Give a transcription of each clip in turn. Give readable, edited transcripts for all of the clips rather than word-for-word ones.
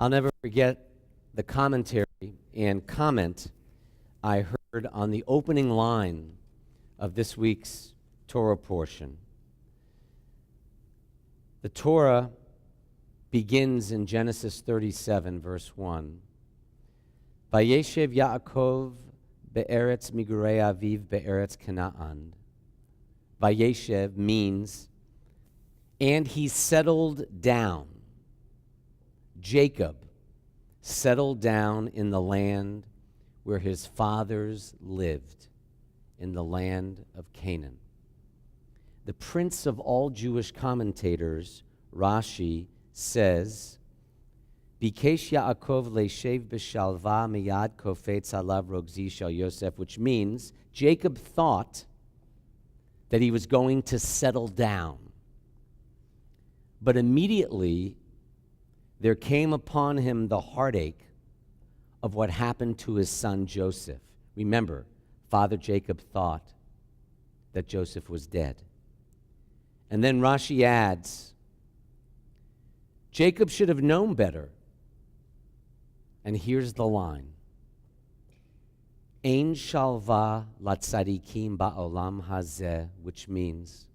I'll never forget the commentary and comment I heard on the opening line of this week's Torah portion. The Torah begins in Genesis 37, verse 1. Vayeshev Yaakov be'eretz migurei aviv be'eretz Canaan. Vayeshev means, and he settled down. Jacob settled down in the land where his fathers lived, in the land of Canaan. The prince of all Jewish commentators, Rashi, says, Bikesh Yaakov le'shev b'shalva miyad kofetz alav rogzi shel Yosef, which means Jacob thought that he was going to settle down. But immediately there came upon him the heartache of what happened to his son Joseph. Remember, Father Jacob thought that Joseph was dead. And then Rashi adds, Jacob should have known better. And here's the line. Ein shalva latzadikim ba'olam hazeh, which means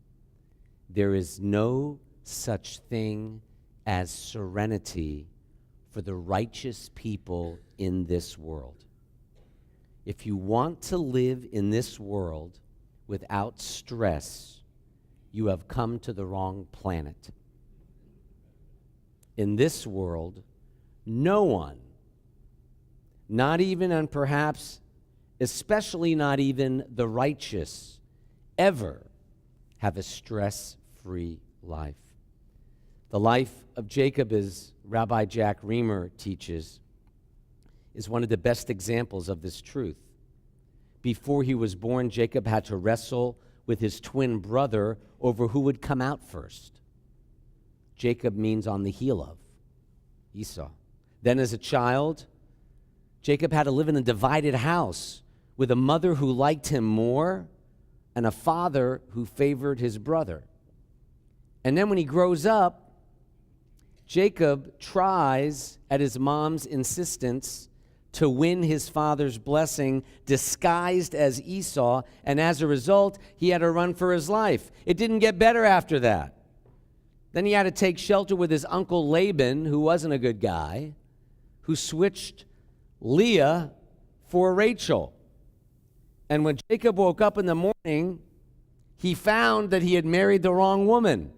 there is no such thing as serenity for the righteous people in this world. If you want to live in this world without stress, you have come to the wrong planet. In this world, no one, not even and perhaps especially not even the righteous, ever have a stress-free life. The life of Jacob, as Rabbi Jack Reamer teaches, is one of the best examples of this truth. Before he was born, Jacob had to wrestle with his twin brother over who would come out first. Jacob means on the heel of, Esau. Then as a child, Jacob had to live in a divided house with a mother who liked him more and a father who favored his brother. And then when he grows up, Jacob tries, at his mom's insistence, to win his father's blessing disguised as Esau, and as a result, he had to run for his life. It didn't get better after that. Then he had to take shelter with his uncle Laban, who wasn't a good guy, who switched Leah for Rachel. And when Jacob woke up in the morning, he found that he had married the wrong woman.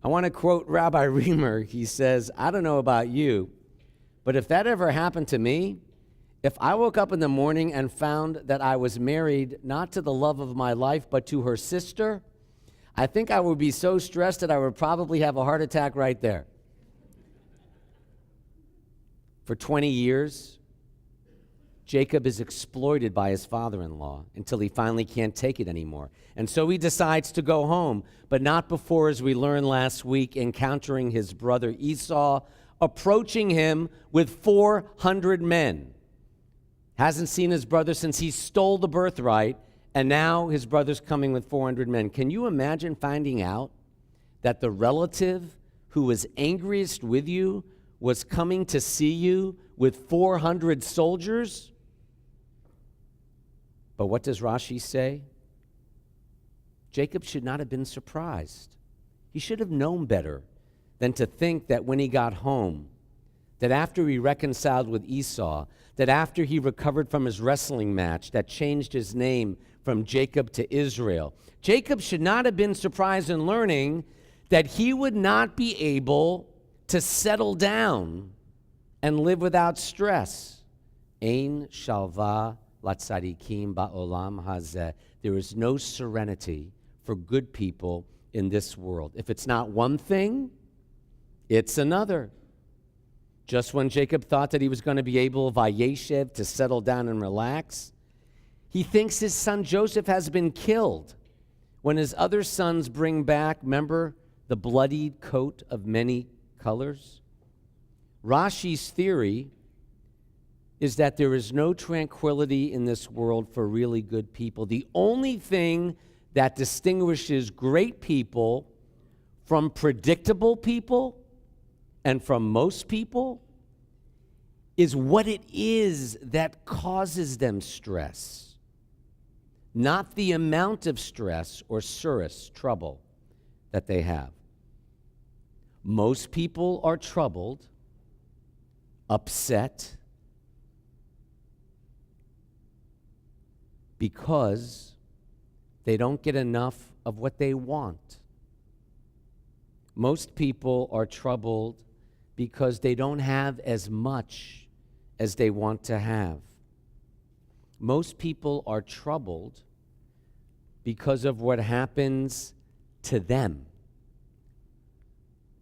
I want to quote Rabbi Reamer. He says, I don't know about you, but if that ever happened to me, if I woke up in the morning and found that I was married not to the love of my life, but to her sister, I think I would be so stressed that I would probably have a heart attack right there. For 20 years, Jacob is exploited by his father-in-law until he finally can't take it anymore. And so he decides to go home, but not before, as we learned last week, encountering his brother Esau, approaching him with 400 men. Hasn't seen his brother since he stole the birthright, and now his brother's coming with 400 men. Can you imagine finding out that the relative who was angriest with you was coming to see you with 400 soldiers? But what does Rashi say? Jacob should not have been surprised. He should have known better than to think that when he got home, that after he reconciled with Esau, that after he recovered from his wrestling match that changed his name from Jacob to Israel, Jacob should not have been surprised in learning that he would not be able to settle down and live without stress. Ein shalva latzadikim ba'olam hazeh. There is no serenity for good people in this world. If it's not one thing, it's another. Just when Jacob thought that he was going to be able, Vayeshev, to settle down and relax, he thinks his son Joseph has been killed. When his other sons bring back, remember, the bloodied coat of many colors? Rashi's theory is that there is no tranquility in this world for really good people. The only thing that distinguishes great people from predictable people and from most people is what it is that causes them stress, not the amount of stress or surus, trouble, that they have. Most people are troubled, upset, because they don't get enough of what they want. Most people are troubled because they don't have as much as they want to have. Most people are troubled because of what happens to them.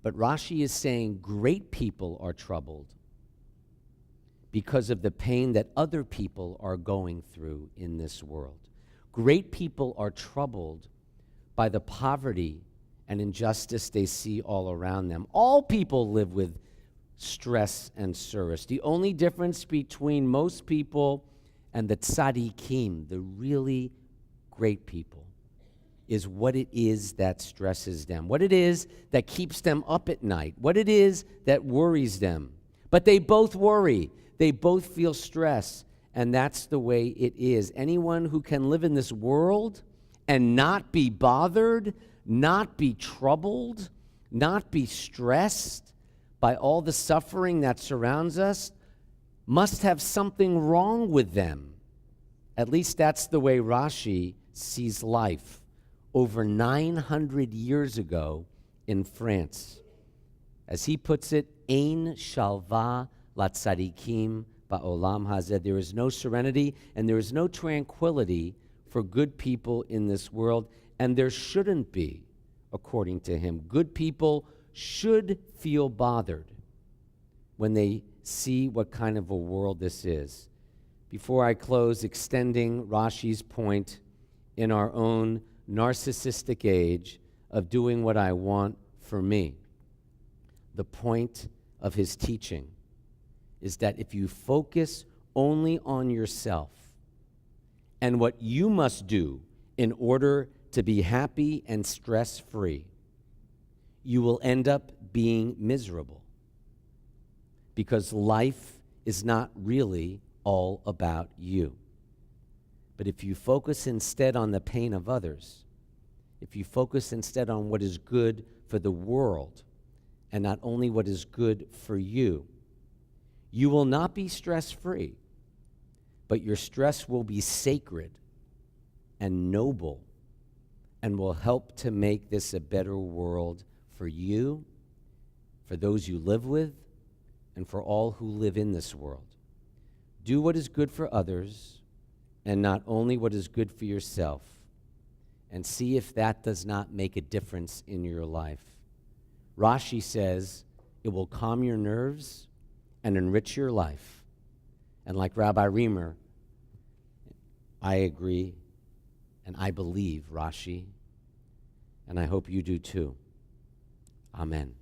But Rashi is saying great people are troubled because of the pain that other people are going through in this world. Great people are troubled by the poverty and injustice they see all around them. All people live with stress and surus. The only difference between most people and the tzaddikim, the really great people, is what it is that stresses them, what it is that keeps them up at night, what it is that worries them. But they both worry, they both feel stress, and that's the way it is. Anyone who can live in this world and not be bothered, not be troubled, not be stressed by all the suffering that surrounds us, must have something wrong with them. At least that's the way Rashi sees life over 900 years ago in France. As he puts it, Ein shalva latzadikim ba'olam hazeh. There is no serenity and there is no tranquility for good people in this world, and there shouldn't be, according to him. Good people should feel bothered when they see what kind of a world this is. Before I close, extending Rashi's point in our own narcissistic age of doing what I want for me. The point of his teaching is that if you focus only on yourself and what you must do in order to be happy and stress-free, you will end up being miserable, because life is not really all about you. But if you focus instead on the pain of others, if you focus instead on what is good for the world and not only what is good for you, you will not be stress-free, but your stress will be sacred and noble and will help to make this a better world for you, for those you live with, and for all who live in this world. Do what is good for others and not only what is good for yourself, and see if that does not make a difference in your life. Rashi says it will calm your nerves and enrich your life. And like Rabbi Reamer, I agree and I believe Rashi, and I hope you do too. Amen.